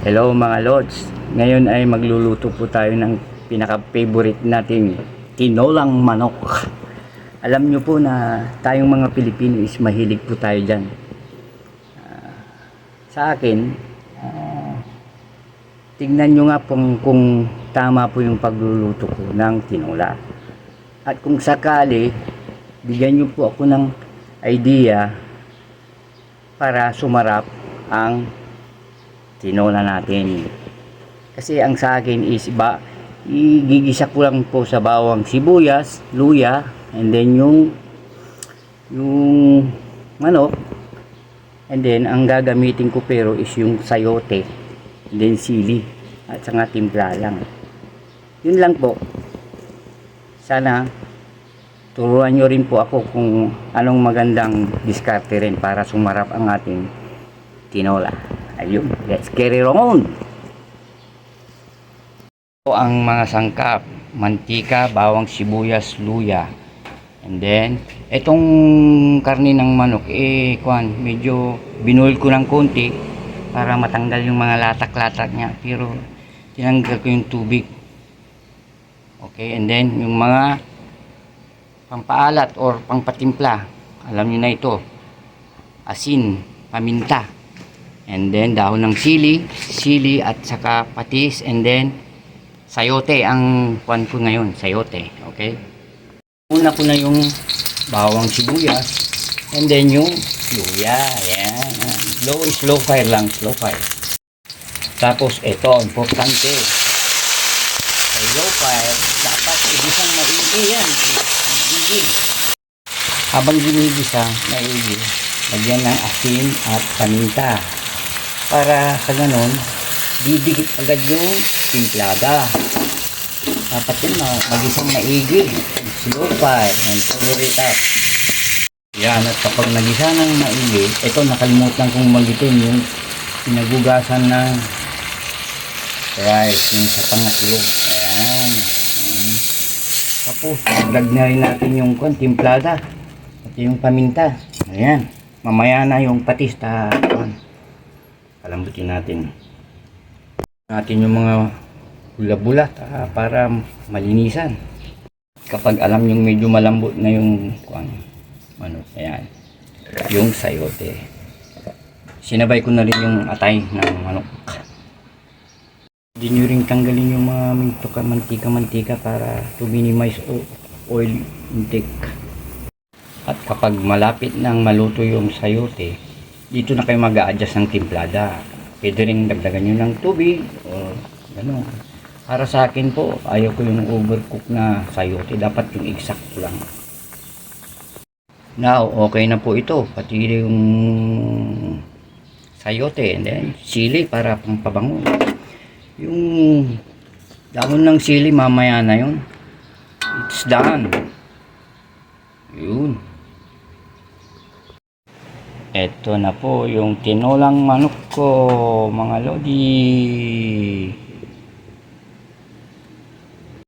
Hello mga lods, ngayon ay magluluto po tayo ng pinaka-favorite nating tinolang manok. Alam nyo po na tayong mga Pilipino is mahilig po tayo dyan. Sa akin, tignan nyo nga kung tama po yung pagluluto ko ng tinola. At kung sakali, bigyan nyo po ako ng idea para sumarap ang tinola natin. Kasi ang sa akin is igigisa ko lang po sa bawang sibuyas, luya, and then yung manok, and then ang gagamitin ko pero is yung sayote, and then sili, at saka timpla lang. Yun lang po. Sana turuan nyo rin po ako kung anong magandang diskarte rin para sumarap ang ating tinola. Ayun, let's carry on. Ito ang mga sangkap: mantika, bawang sibuyas, luya. And then, itong karne ng manok, medyo binuhol ko ng konti para matanggal yung mga latak-latak niya. Pero, tinanggal ko yung tubig. Okay, and then, yung mga pampaalat or pangpatimpla, alam niyo na ito: asin, paminta, and then dahon ng sili at saka patis, and then sayote ang kuwan ko ngayon, sayote. Okay, una ko na yung bawang sibuyas, and then yung luya. Ayan, slow fire lang, slow fire. Tapos ito, importante, sa low fire dapat igisang maigi yan, maigi. Habang ginigisa maigi, lagyan ng asin at paminta para sa ganon didikit agad yung timplada. Dapat yun magisang maigi, slow fire, and cover it up. Yan, at kapag nagisa ng maigi, ito nakalimutan kong magitin yung pinagugasan ng rice, yung sa pangatlo. Ayan. Tapos dagdag na rin natin yung timplada at yung paminta. Ayan, mamaya na yung patis. Palambutin natin yung mga bulat-bulat para malinisan. Kapag alam yung medyo malambot na yung manok, ayan, yung sayote, sinabay ko na rin yung atay ng manok. Hindi nyo rin tanggalin yung mga mantika para to minimize oil intake. At kapag malapit nang maluto yung sayote, dito na kayo mag-a-adjust ng timplada. Pwede rin dagdagan nyo ng tubig o gano'n. Para sa akin po, ayaw ko yung overcook na sayote. Dapat yung exact lang. Now, okay na po ito. Pati yung sayote, and then sili para pampabango. Yung dahon ng sili, mamaya na yun. It's done. Yun. Ito na po yung tinolang manok ko, mga lodi.